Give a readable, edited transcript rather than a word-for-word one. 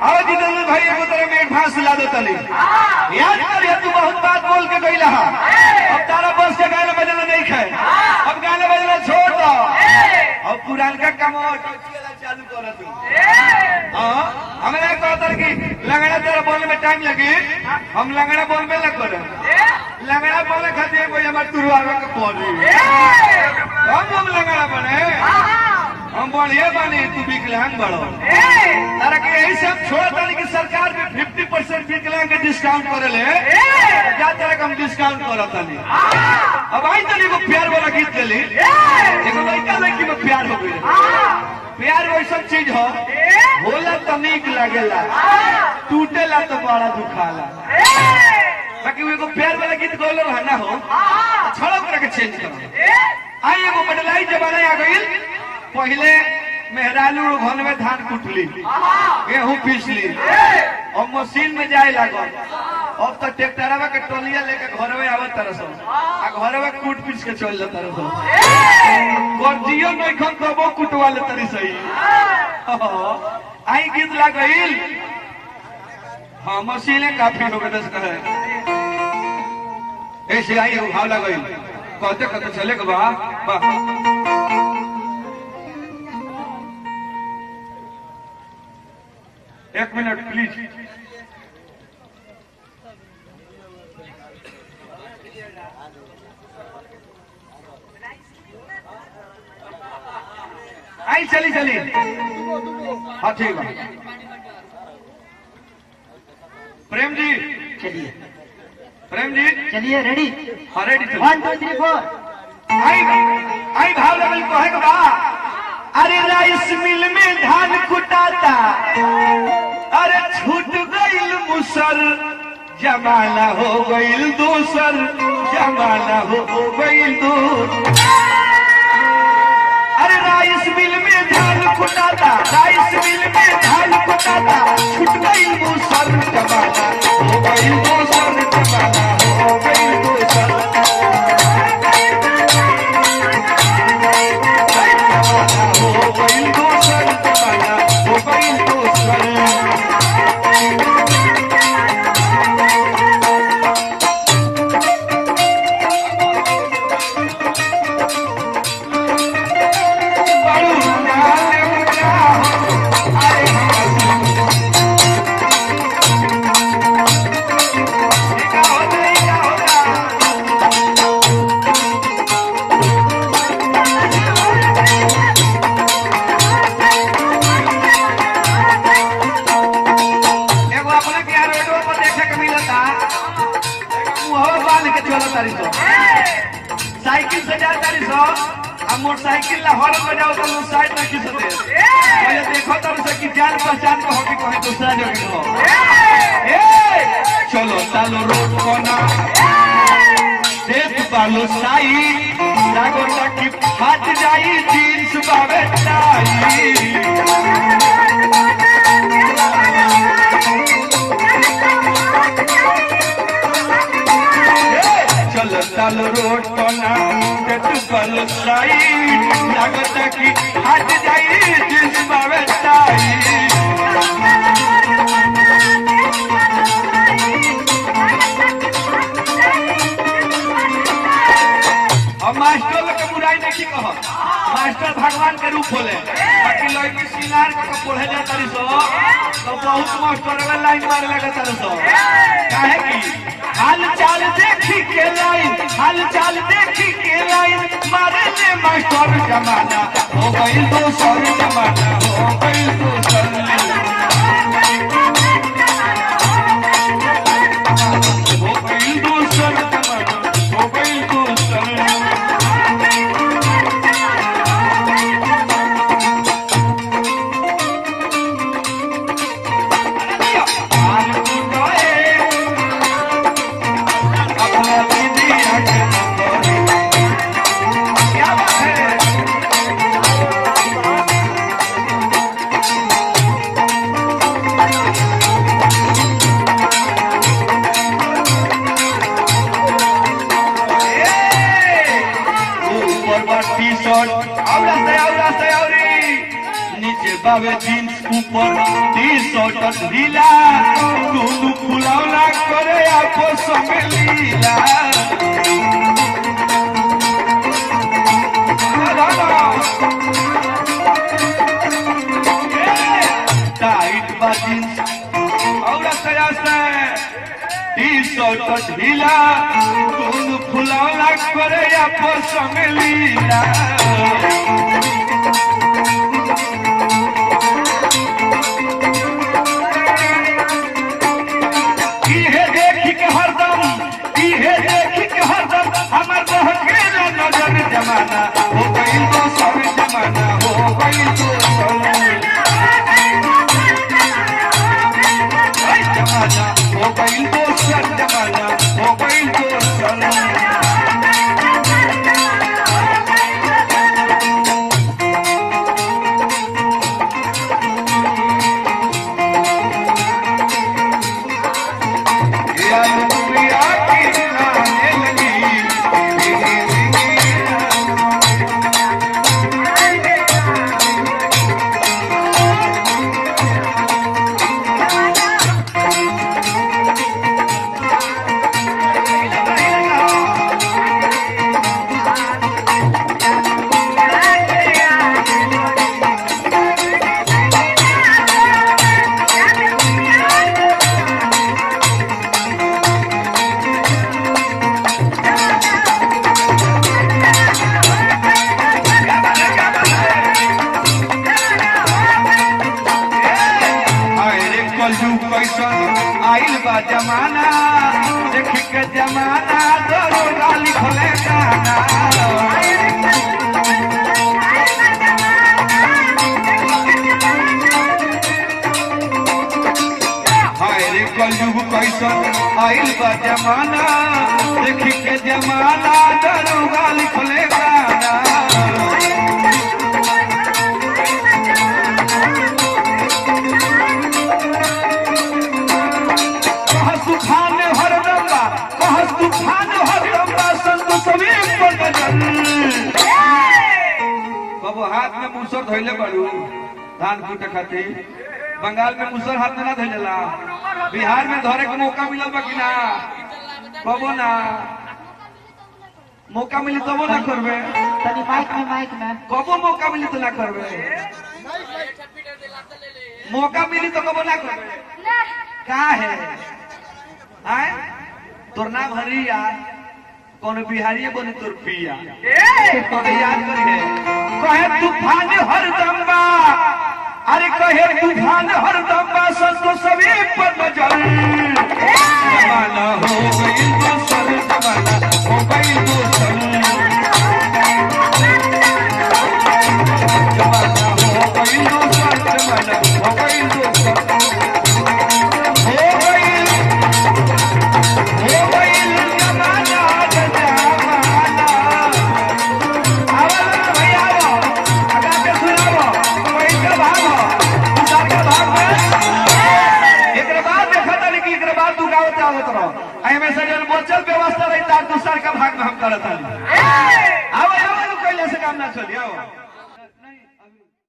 आओ जितेंद्र भाई एगो तरह में फांस ला दो तली याद कर तू बहुत बात बोल के गई रहा। अब तारा बस से गाना बजाना नहीं खाए, अब गाना बजाना छोड़ दो। अब पुरान का कम चालू कर तू। हमें कहता कि लंगड़ा तेरा बोलने में टाइम लगे, हम लंगड़ा बोल में लग कर लंगड़ा बोले खाते कोई हमारे तुरवार के बोली हम लंगड़ा बने, हम बढ़िया बने, तू विकलांग बढ़ो। तारा के यही सब छोड़ा था कि सरकार में 50% विकलांग के डिस्काउंट करे ले, क्या तरह का हम डिस्काउंट करा था नहीं। अब आई तनी को प्यार वाला गीत चली, देखो लड़का लड़की में प्यार हो गई। प्यार वैसा चीज हो होला तो नीक लगेला, टूटेला तो बड़ा दुखाला। बाकी वो प्यार वाला गीत गौल रहना हो छोड़ो करके चेंज करो। आई एगो बदलाई जमाना आ गई। पहले मेहरालू घर में धान कुटली, गेहूं पीसली और मशीन में जाए लागल। अब तो ट्रैक्टरवा के टोलिया लेके घर में आवत तरसो आ घर में कूट पीस के चल जाता रहो। गर्जियो नहीं खन तबो कुटवा ले तरी सही। आई गीत लागल। हाँ मशीने काफी हो गए कहे ऐसे आई भाव लगल कहते कहते चले के बा एक मिनट प्लीज। आई चली चली। हाँ ठीक है प्रेम जी चलिए प्रेम जी चलिए रेडी। हाँ रेडी 1 2 3 4 आई भाव लगल कहे के बा। अरे राइस मिल में धान कुटाता, अरे छूट गईल मुसर, जमाना हो गईल दूसर, जमाना हो गईल दूर। अरे राइस मिल में धान कुटाता, राइस मिल में धान कुटाता, छूट गईल मुसर, जमाना हो गईल दूसर, जमाना हो गईल दूसर। हो गईल दूसर, जमाना हो गईल दूसर। साइकिल से जा तारी सो अब मोटरसाइकिल ला हॉर्न बजाओ तो लोग साइड में खिंचते पहले देखो तो उसे कि जान पहचान को होगी कोई दूसरा जगह हो। चलो चलो रोड कोना देख बालो साई लागो तक फाट जाई जींस बावे टाई। चलो चलो रोड कोना बल साई लागत की हट जाई जिस बावे टाई। और मास्टर लोग के बुराई नहीं कह, मास्टर भगवान के रूप होले। बाकी लोग श्रृंगार के पढ़े जाता रही सो तो बहुत मास्टर लाइन मारे लगता रही सो। काहे की हाल चाल देखी के लाइन, हाल चाल देखी के लाइन मारे ले मास्टर। जमाना हो गई दूसर, जमाना हो गई दूसर। हो गई दूसर, जमाना हो गई दूसर। नीचे बाबे जींस ऊपर टी-शर्ट ढीला दूध फुलौना करे आपस में लीला टाइट बाजी और टी-शर्ट ढीला दूध फुलौना करे आपस में लीला जमाना हो गई तो सब जमाना हो गई तो जमाना हो गई तो सब जमाना हो गई तो आइल बा जमाना देख के जमाना दरोगा लिखले गाना हाय रे कलयुग कैसन आइल बा जमाना देख के जमाना दरोगा लिखले गाना कबो हाथ में मुसर धोइले बाड़ू धान कूटे खातिर बंगाल में मुसर हाथ में ना धोइलेला बिहार में धरे के मौका मिलल बा कि ना कबो ना मौका मिली तबो ना करबे तनी माइक में कबो मौका मिली तो ना करबे मौका मिली तो कबो ना करबे का है आए तोर ना भरी यार कौन बिहारी बने तोर पिया याद करिए कहे तूफान हर दम्बा अरे कहे तूफान हर दम्बा संतो सभी पर नजर जमाना हो गई दोसर जमाना हो गई दोसर जमाना हो गई दोसर जमाना हो गई दोसर व्यवस्था रही दूसर का भाग में हम करता कैसे काम ना चलिए।